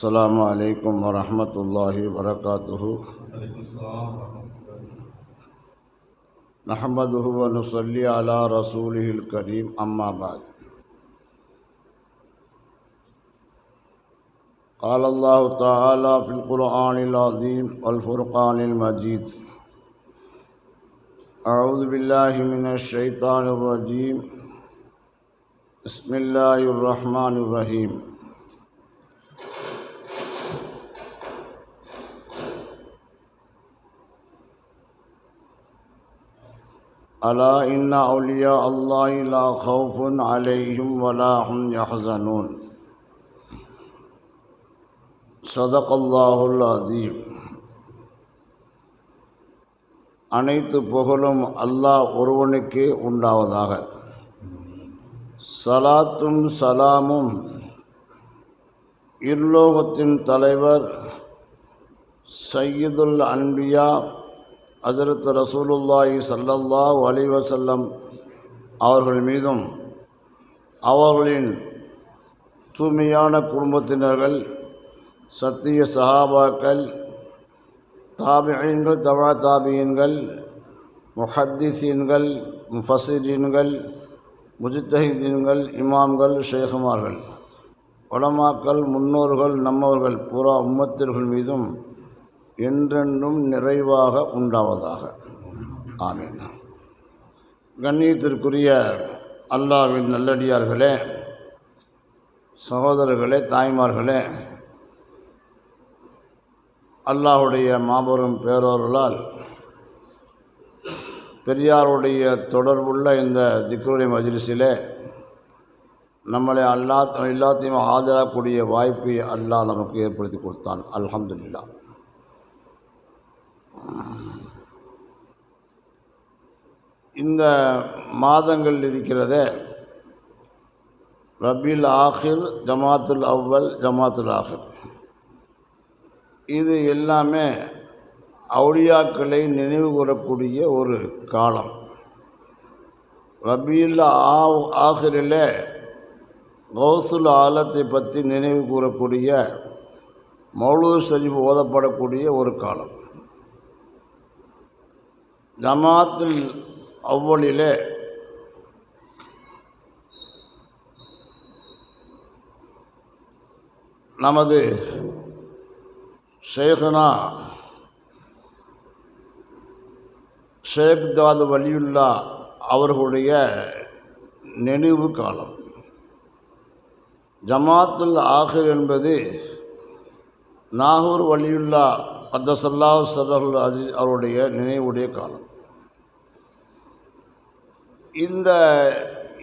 السلام عليكم ورحمة الله وبركاته. نحمده ونصلي على رسوله الكريم. أما بعد، قال الله تعالى في القرآن العظيم والفرقان المجيد: أعوذ بالله من الشيطان الرجيم. بسم الله الرحمن الرحيم. ألا إن أولياء الله لا خوف عليهم ولا هم يحزنون. صدق الله العظيم. அனைத்து புகழும் அல்லாஹ் ஒருவனுக்கே உண்டாவதாக. சலாத்தும் சலாமும் இருலோகத்தின் தலைவர் சையதுல் அன்பியா ஹஜ்ரத் ரசூலுல்லாஹி ஸல்லல்லாஹு அலைஹி வஸல்லம் அவர்கள் மீதும், அவர்களின் தூய்மையான குடும்பத்தினர்கள், சத்திய சஹாபாக்கள், தாபிஈன்கள், தபா தாபிஈன்கள், முஹத்திஸீன்கள், முஃபஸ்ஸிரீன்கள், முஜ்தஹிதீன்கள், இமாம்கள், ஷேகுமார்கள், உலமாக்கள், முன்னோர்கள், நம்மவர்கள் பூரா உம்மத்திர்கள் மீதும் என்றென்றும் நிறைவாக உண்டாவதாக. ஆமீன். கண்ணியத்திற்குரிய அல்லாஹ்வின் நல்லடியார்களே, சகோதரர்களே, தாய்மார்களே, அல்லாஹுடைய மாபெரும் பேரருளால் பெரியாருடைய தொடர்புள்ள இந்த திக்ருடைய மஜ்லிஸிலே நம்மளை எல்லாத்தையும் ஆதரக்கூடிய வாய்ப்பை அல்லாஹ் நமக்கு ஏற்படுத்தி கொடுத்தான். அல்ஹம்துலில்லாஹ். இந்த மாதங்கள் இருக்கிறதே, ரபியுல் ஆஹிர், ஜமாத்துல் அவ்வல், ஜமாத்துல் ஆஹிர், இது எல்லாமே அவுலியாக்களை நினைவு கூறக்கூடிய ஒரு காலம். ரபியுல் ஆஹிரில் கௌசுல் ஆலத்தை பற்றி நினைவு கூறக்கூடிய மௌலூத் ஷரீஃப் ஓதப்படக்கூடிய ஒரு காலம். ஜமாத்துல் அவ்வலிலே நமது ஷேഖுனா ஷேக் தாது வலியுல்லா அவர்களுடைய நினைவு காலம். ஜமாத்துல் ஆஹிர் என்பது நாகூர் வலியுல்லா கத்தஸல்லாஹு சிர்ரஹுல் அஸீஸ் அவருடைய நினைவுடைய காலம்.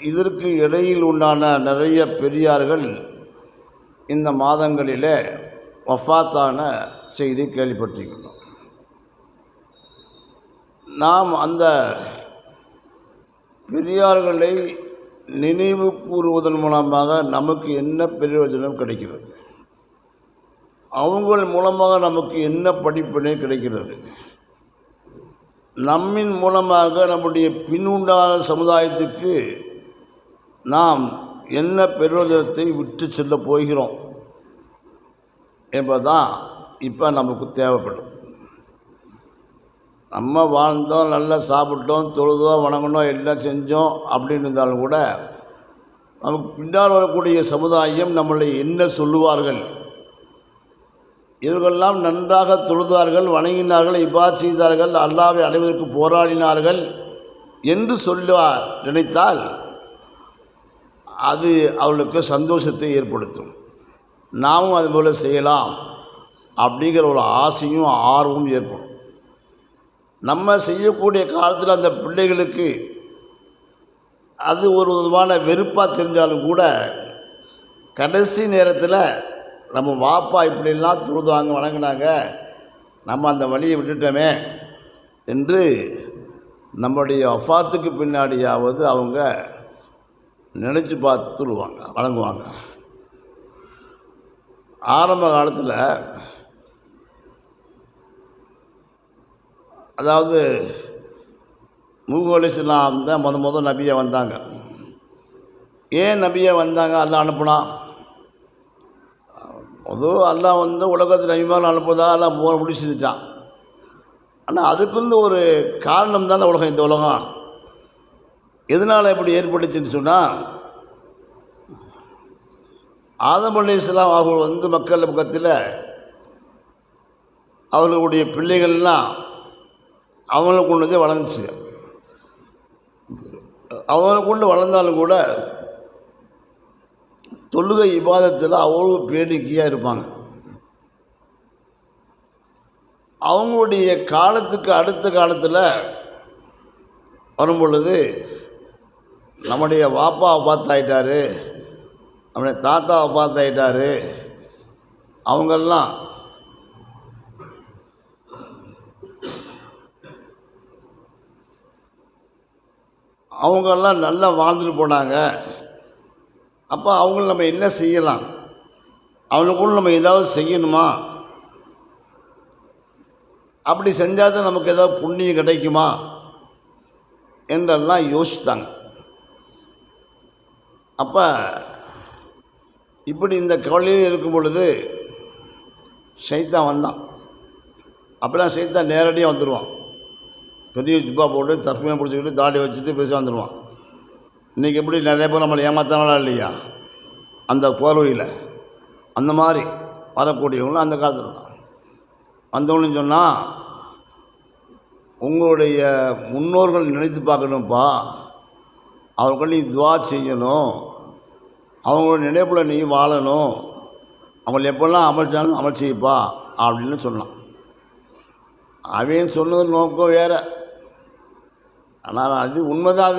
இதற்கு இடையில் உண்டான நிறைய பெரியார்கள் இந்த மாதங்களிலே வஃபாத்தான செய்தி கேள்விப்பட்டிருக்கிறோம். நாம் அந்த பெரியார்களை நினைவு கூறுவதன் மூலமாக நமக்கு என்ன பிரயோஜனம் கிடைக்கிறது? அவங்கள் மூலமாக நமக்கு என்ன படிப்பினை கிடைக்கிறது? நம்மின் மூலமாக நம்முடைய பின்னுண்டான சமுதாயத்துக்கு நாம் என்ன பிரயோஜனத்தை விட்டு செல்ல போகிறோம் என்பதுதான் இப்போ நமக்கு தேவைப்படுது. நம்ம வாழ்ந்தோம், நல்லா சாப்பிட்டோம், தொழுதோம், வணங்கினோம், எல்லாம் செஞ்சோம் அப்படின்னு இருந்தாலும் கூட நமக்கு பின்னால் வரக்கூடிய சமுதாயம் நம்மளை என்ன சொல்லுவார்கள்? இவர்களெல்லாம் நன்றாக தொழுதார்கள், வணங்கினார்கள், இபாத் செய்தார்கள், அல்லாஹ்வை அடைவதற்கு போராடினார்கள் என்று சொல்ல நினைத்தால் அது அவர்களுக்கு சந்தோஷத்தை ஏற்படுத்தும். நாமும் அதுபோல் செய்யலாம் அப்படிங்கிற ஒரு ஆசையும் ஆர்வமும் ஏற்படும். நம்ம செய்யக்கூடிய காலத்தில் அந்த பிள்ளைகளுக்கு அது ஒரு விதமான வெறுப்பாக தெரிஞ்சாலும் கூட கடைசி நேரத்தில் நம்ம வாப்பா இப்படிலாம் தொழுதாங்க, வணங்கினாங்க, நம்ம அந்த வழியை விட்டுட்டோமே என்று நம்முடைய வஃபாத்துக்கு பின்னாடியாவது அவங்க நினச்சி பார்த்து தொழுவாங்க, வணங்குவாங்க. ஆரம்ப காலத்தில், அதாவது நூஹ் அலைஹிஸ்ஸலாம் தான் முத நபியாக வந்தாங்க. ஏன் நபியாக வந்தாங்க? அல்லாஹ் அனுப்புனா அதுவும் அல்லாஹ் உலகத்தில் நபிமார்கள் அனுப்புவதாக எல்லாம் முடிச்சுட்டான். ஆனால் அதுக்குன்னு ஒரு காரணம் தானே உலகம். இந்த உலகம் எதனால் எப்படி ஏற்பட்டுச்சுன்னு சொன்னால், ஆதம் அலைஹிஸ்ஸலாம் அவர்கள் மக்கள் பக்கத்தில் அவர்களுடைய பிள்ளைகள்லாம் அவங்களை கொண்டதே வளர்ந்துச்சு. அவங்களை கொண்டு வளர்ந்தாலும் கூட தொழுகை இபாதத்தில் அவ்வளோ பேடிக்கையாக இருப்பாங்க. அவங்களுடைய காலத்துக்கு அடுத்த காலத்தில் வரும் பொழுது நம்முடைய வாப்பா பார்த்தாயிட்டாரு, நம்முடைய தாத்தா பார்த்தாயிட்டாரு, அவங்கெல்லாம் நல்லா வாழ்ந்துட்டு போனாங்க. அப்போ அவங்கள நம்ம என்ன செய்யலாம், அவங்களுக்குள்ள நம்ம ஏதாவது செய்யணுமா, அப்படி செஞ்சால் தான் நமக்கு ஏதாவது புண்ணியம் கிடைக்குமா என்றெல்லாம் யோசித்தாங்க. அப்போ இப்படி இந்த கவலையில் இருக்கும் பொழுது ஷைத்தான் வந்தான். அப்போலாம் ஷைத்தான் நேரடியாக வந்துடுவான். பெரிய ஜிப்பா போட்டு தர்மீனை பிடிச்சிக்கிட்டு தாடி வச்சுட்டு பேசி வந்துடுவான். இன்றைக்கி எப்படி நிறைய பேர் நம்மளை ஏமாத்தாங்களா இல்லையா, அந்த போர்வையில் அந்த மாதிரி வரக்கூடியவங்களும் அந்த காலத்தில் தான் வந்தவங்கன்னு சொன்னால், உங்களுடைய முன்னோர்கள் நினைத்து பார்க்கணும்ப்பா, அவர்கள் நீ துவா செய்யணும், அவங்களோட நினைப்பில் நீ வாழணும், அவங்கள எப்பெல்லாம் அமர்ச்சாலும் அமல் செய்ப்பா அப்படின்னு சொன்னான். அவன் சொன்னது நோக்கம் வேறு. ஆனால் அது உண்மைதான்.